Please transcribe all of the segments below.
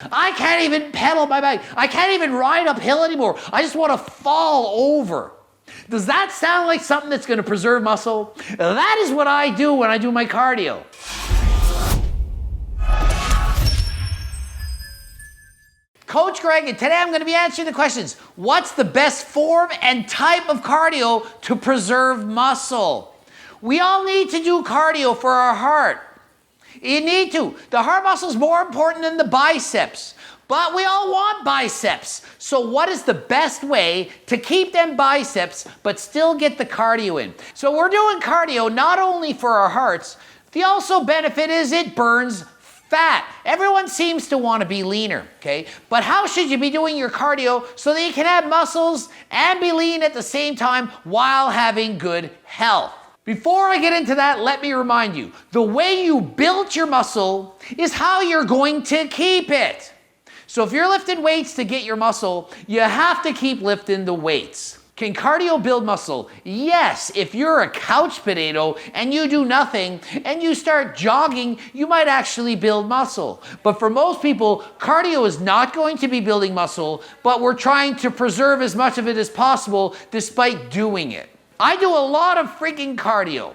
I can't even pedal my bike. I can't even ride uphill anymore. I just want to fall over. Does that sound like something that's going to preserve muscle? That is what I do when I do my cardio. Coach Greg, and today I'm going to be answering the questions. What's the best form and type of cardio to preserve muscle? We all need to do cardio for our heart. You need to. The heart muscle is more important than the biceps. But we all want biceps. So what is the best way to keep them biceps but still get the cardio in? So we're doing cardio not only for our hearts, the also benefit is it burns fat. Everyone seems to want to be leaner, okay? But how should you be doing your cardio so that you can have muscles and be lean at the same time while having good health? Before I get into that, let me remind you, the way you build your muscle is how you're going to keep it. So if you're lifting weights to get your muscle, you have to keep lifting the weights. Can cardio build muscle? Yes, if you're a couch potato and you do nothing and you start jogging, you might actually build muscle. But for most people, cardio is not going to be building muscle, but we're trying to preserve as much of it as possible despite doing it. I do a lot of freaking cardio.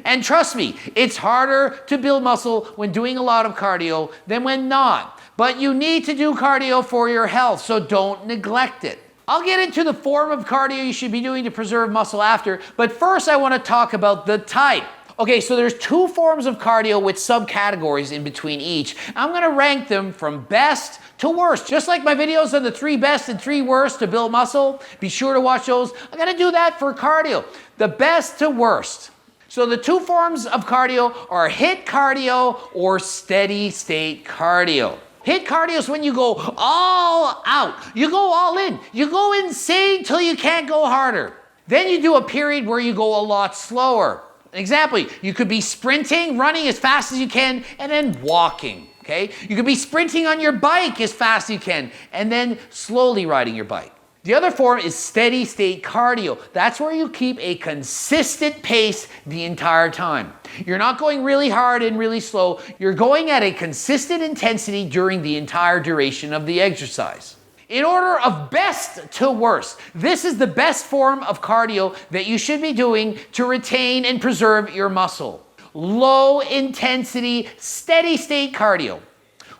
And trust me, it's harder to build muscle when doing a lot of cardio than when not. But you need to do cardio for your health, so don't neglect it. I'll get into the form of cardio you should be doing to preserve muscle after, but first I want to talk about the type. Okay, so there's two forms of cardio with subcategories in between each. I'm going to rank them from best to worst. Just like my videos on the 3 best and 3 worst to build muscle, be sure to watch those. I'm going to do that for cardio. The best to worst. So the two forms of cardio are HIIT cardio or steady state cardio. HIIT cardio is when you go all out. You go all in. You go insane till you can't go harder. Then you do a period where you go a lot slower. Example, you could be sprinting, running as fast as you can, and then walking, okay? You could be sprinting on your bike as fast as you can, and then slowly riding your bike. The other form is steady state cardio. That's where you keep a consistent pace the entire time. You're not going really hard and really slow. You're going at a consistent intensity during the entire duration of the exercise. In order of best to worst, this is the best form of cardio that you should be doing to retain and preserve your muscle. Low intensity, steady state cardio.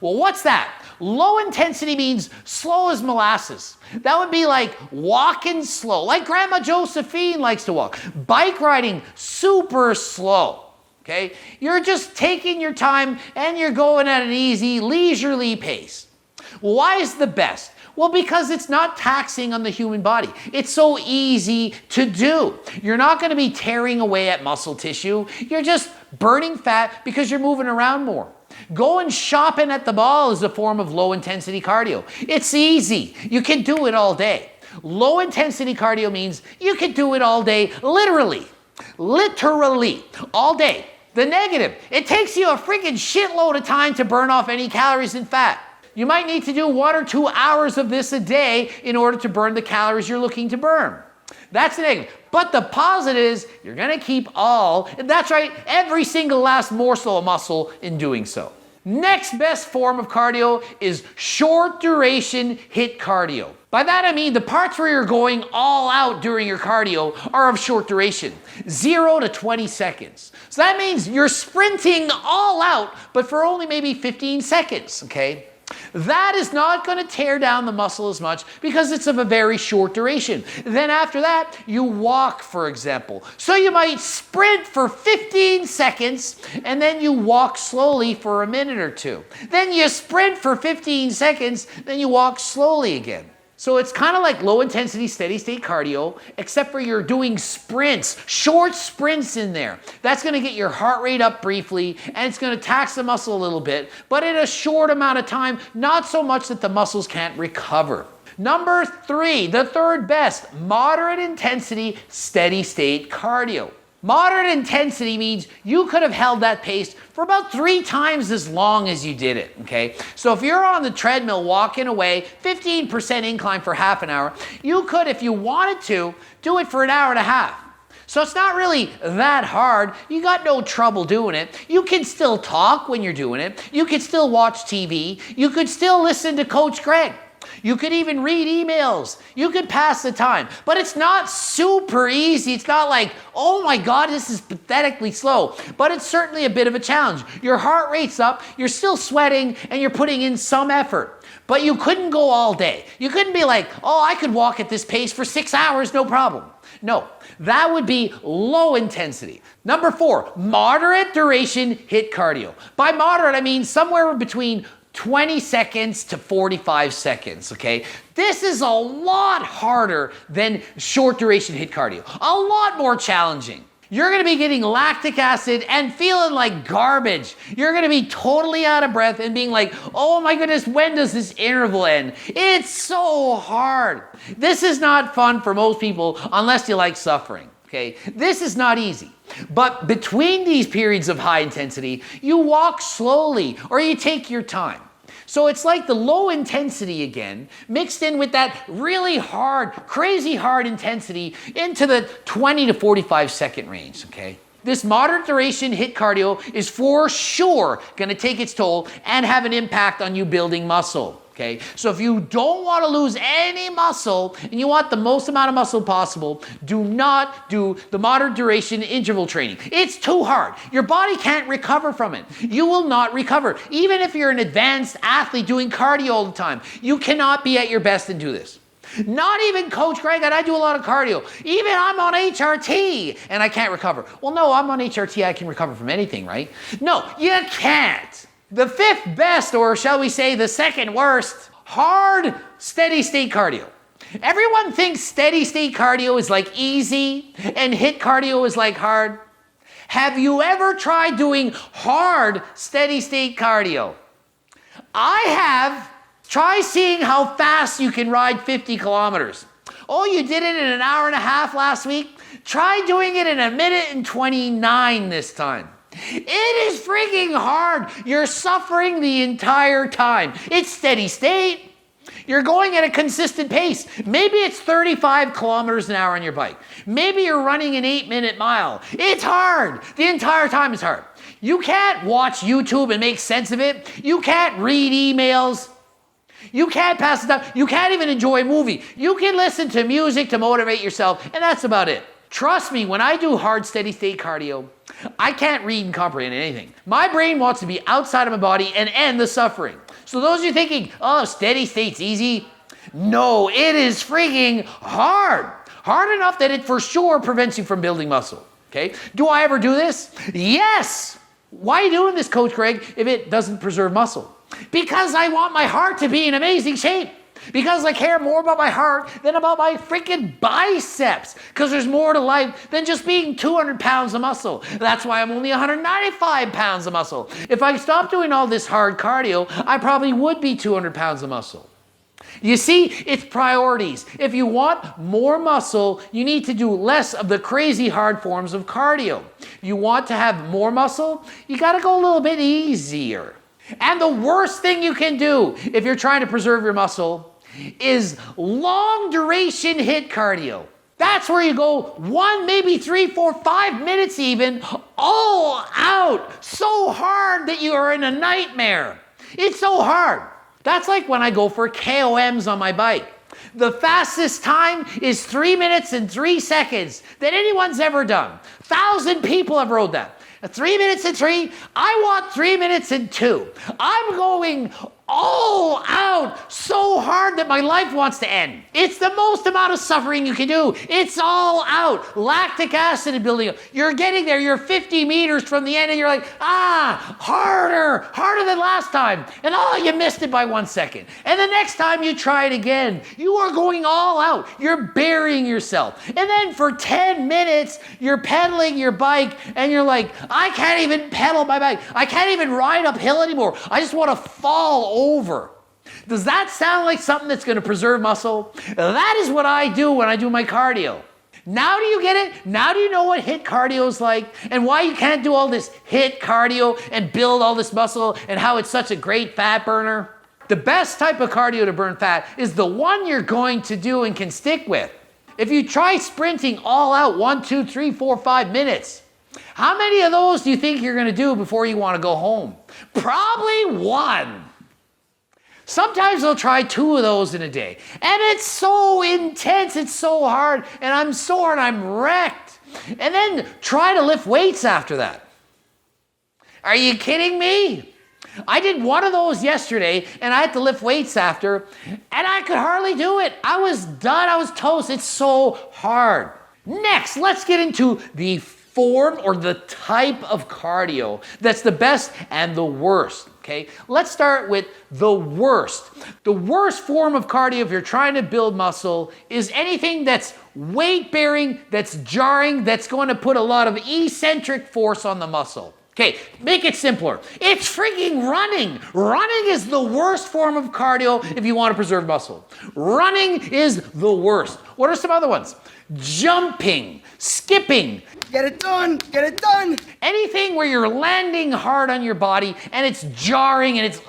Well, what's that? Low intensity means slow as molasses. That would be like walking slow, like Grandma Josephine likes to walk. Bike riding, super slow, okay? You're just taking your time and you're going at an easy, leisurely pace. Why is the best? Well, because it's not taxing on the human body. It's so easy to do. You're not going to be tearing away at muscle tissue. You're just burning fat because you're moving around more. Going shopping at the mall is a form of low intensity cardio. It's easy. You can do it all day. Low intensity cardio means you can do it all day, literally, all day. The negative, it takes you a freaking shitload of time to burn off any calories and fat. You might need to do 1 or 2 hours of this a day in order to burn the calories you're looking to burn. That's the negative. But the positive is you're going to keep and that's right, every single last morsel of muscle in doing so. Next best form of cardio is short duration HIIT cardio. By that I mean the parts where you're going all out during your cardio are of short duration, 0 to 20 seconds. So that means you're sprinting all out, but for only maybe 15 seconds, okay? That is not going to tear down the muscle as much because it's of a very short duration. Then after that, you walk, for example. So you might sprint for 15 seconds and then you walk slowly for a minute or two. Then you sprint for 15 seconds, then you walk slowly again. So it's kind of like low intensity, steady state cardio, except for you're doing sprints, short sprints in there. That's going to get your heart rate up briefly, and it's going to tax the muscle a little bit, but in a short amount of time, not so much that the muscles can't recover. Number 3, the third best, moderate intensity, steady state cardio. Moderate intensity means you could have held that pace for about 3 times as long as you did it, okay? So if you're on the treadmill walking away, 15% incline for half an hour, you could, if you wanted to, do it for an hour and a half. So it's not really that hard. You got no trouble doing it. You can still talk when you're doing it. You can still watch TV. You could still listen to Coach Greg. You could even read emails. You could pass the time. But it's not super easy. It's not like, oh my God, this is pathetically slow. But it's certainly a bit of a challenge. Your heart rate's up, you're still sweating, and you're putting in some effort. But you couldn't go all day. You couldn't be like, oh, I could walk at this pace for 6 hours, no problem. No, that would be low intensity. Number 4, moderate duration HIIT cardio. By moderate, I mean somewhere between 20 seconds to 45 seconds, okay? This is a lot harder than short duration HIIT cardio. A lot more challenging. You're gonna be getting lactic acid and feeling like garbage. You're gonna be totally out of breath and being like, oh my goodness, when does this interval end? It's so hard. This is not fun for most people unless you like suffering, okay? This is not easy. But between these periods of high intensity, you walk slowly or you take your time. So it's like the low intensity again, mixed in with that really hard, crazy hard intensity into the 20 to 45 second range, okay? This moderate duration HIIT cardio is for sure gonna take its toll and have an impact on you building muscle. Okay? So if you don't want to lose any muscle and you want the most amount of muscle possible, do not do the moderate duration interval training. It's too hard. Your body can't recover from it. You will not recover. Even if you're an advanced athlete doing cardio all the time, you cannot be at your best and do this. Not even Coach Greg, and I do a lot of cardio. Even I'm on HRT and I can't recover. Well, no, I'm on HRT, I can recover from anything, right? No, you can't. The 5th best, or shall we say the 2nd worst, hard steady state cardio. Everyone thinks steady state cardio is like easy and HIIT cardio is like hard. Have you ever tried doing hard steady state cardio? I have. Try seeing how fast you can ride 50 kilometers. Oh, you did it in an hour and a half last week? Try doing it in a minute and 29 this time. It is freaking hard. You're suffering the entire time. It's steady state. You're going at a consistent pace. Maybe it's 35 kilometers an hour on your bike. Maybe you're running an 8-minute mile. It's hard. The entire time is hard. You can't watch YouTube and make sense of it. You can't read emails. You can't pass it up. You can't even enjoy a movie. You can listen to music to motivate yourself, and that's about it. Trust me, when I do hard steady state cardio, I can't read and comprehend anything. My brain wants to be outside of my body and end the suffering. So those of you thinking, oh, steady state's easy. No, it is freaking hard. Hard enough that it for sure prevents you from building muscle. Okay? Do I ever do this? Yes. Why are you doing this, Coach Greg, if it doesn't preserve muscle? Because I want my heart to be in amazing shape. Because I care more about my heart than about my freaking biceps. Because there's more to life than just being 200 pounds of muscle. That's why I'm only 195 pounds of muscle. If I stopped doing all this hard cardio, I probably would be 200 pounds of muscle. You see, it's priorities. If you want more muscle, you need to do less of the crazy hard forms of cardio. You want to have more muscle, you got to go a little bit easier. And the worst thing you can do if you're trying to preserve your muscle is long duration HIIT cardio. That's where you go 1, maybe 3, 4, 5 minutes even, all out, so hard that you are in a nightmare. It's so hard. That's like when I go for KOMs on my bike. The fastest time is 3 minutes and 3 seconds that anyone's ever done. 1,000 people have rode that. 3 minutes and 3, I want 3 minutes and 2. I'm going all out so hard that my life wants to end. It's the most amount of suffering you can do. It's all out. Lactic acid is building up. You're getting there. You're 50 meters from the end and you're like, harder than last time. And you missed it by 1 second. And the next time you try it again, you are going all out. You're burying yourself. And then for 10 minutes, you're pedaling your bike and you're like, I can't even pedal my bike. I can't even ride uphill anymore. I just want to fall over. Does that sound like something that's going to preserve muscle? That is what I do when I do my cardio. Now do you get it? Now do you know what HIIT cardio is like and why you can't do all this HIIT cardio and build all this muscle and how it's such a great fat burner? The best type of cardio to burn fat is the one you're going to do and can stick with. if you try sprinting all out 1, 2, 3, 4, 5 minutes, how many of those do you think you're going to do before you want to go home? Probably 1. Sometimes I'll try 2 of those in a day. And it's so intense, it's so hard, and I'm sore and I'm wrecked. And then try to lift weights after that. Are you kidding me? I did 1 of those yesterday, and I had to lift weights after, and I could hardly do it. I was done, I was toast. It's so hard. Next, let's get into the form or the type of cardio that's the best and the worst. Okay, let's start with the worst. The worst form of cardio if you're trying to build muscle is anything that's weight bearing, that's jarring, that's going to put a lot of eccentric force on the muscle. Okay, make it simpler. It's freaking running. Running is the worst form of cardio if you want to preserve muscle. Running is the worst. What are some other ones? Jumping, skipping. Get it done, get it done. Anything where you're landing hard on your body and it's jarring and it's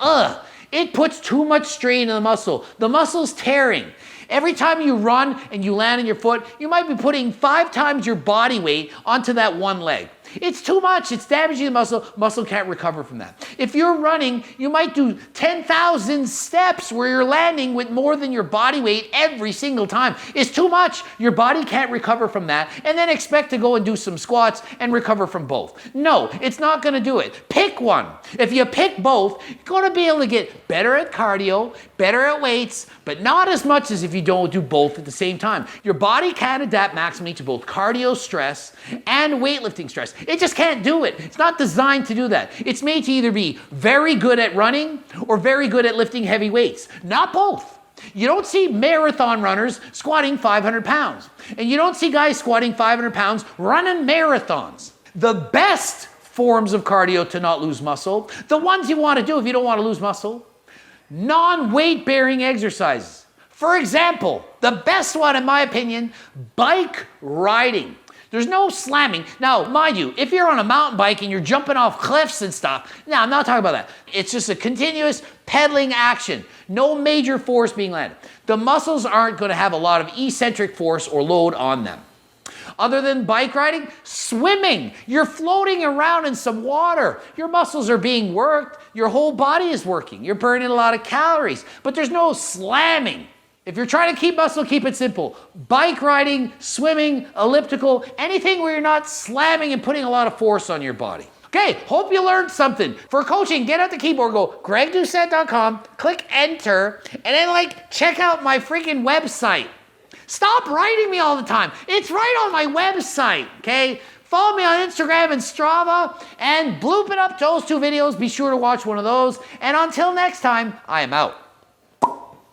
it puts too much strain in the muscle. The muscle's tearing. Every time you run and you land on your foot, you might be putting 5 times your body weight onto that one leg. It's too much. It's damaging the muscle. Muscle can't recover from that. If you're running, you might do 10,000 steps where you're landing with more than your body weight every single time. It's too much. Your body can't recover from that and then expect to go and do some squats and recover from both. No, it's not going to do it. Pick one. If you pick both, you're going to be able to get better at cardio, better at weights, but not as much as if you don't do both at the same time. Your body can adapt maximally to both cardio stress and weightlifting stress. It just can't do it. It's not designed to do that. It's made to either be very good at running or very good at lifting heavy weights. Not both. You don't see marathon runners squatting 500 pounds. And you don't see guys squatting 500 pounds running marathons. The best forms of cardio to not lose muscle, the ones you want to do if you don't want to lose muscle, non-weight bearing exercises. For example, the best one in my opinion, bike riding. There's no slamming. Now, mind you, if you're on a mountain bike and you're jumping off cliffs and stuff, now I'm not talking about that. It's just a continuous pedaling action. No major force being landed. The muscles aren't going to have a lot of eccentric force or load on them. Other than bike riding, swimming. You're floating around in some water. Your muscles are being worked. Your whole body is working. You're burning a lot of calories, but there's no slamming. If you're trying to keep muscle, keep it simple. Bike riding, swimming, elliptical, anything where you're not slamming and putting a lot of force on your body. Okay, hope you learned something. For coaching, get out the keyboard, go gregdoucette.com, click enter, and then check out my freaking website. Stop writing me all the time. It's right on my website, okay? Follow me on Instagram and Strava, and bloop it up to those 2 videos. Be sure to watch one of those. And until next time, I am out.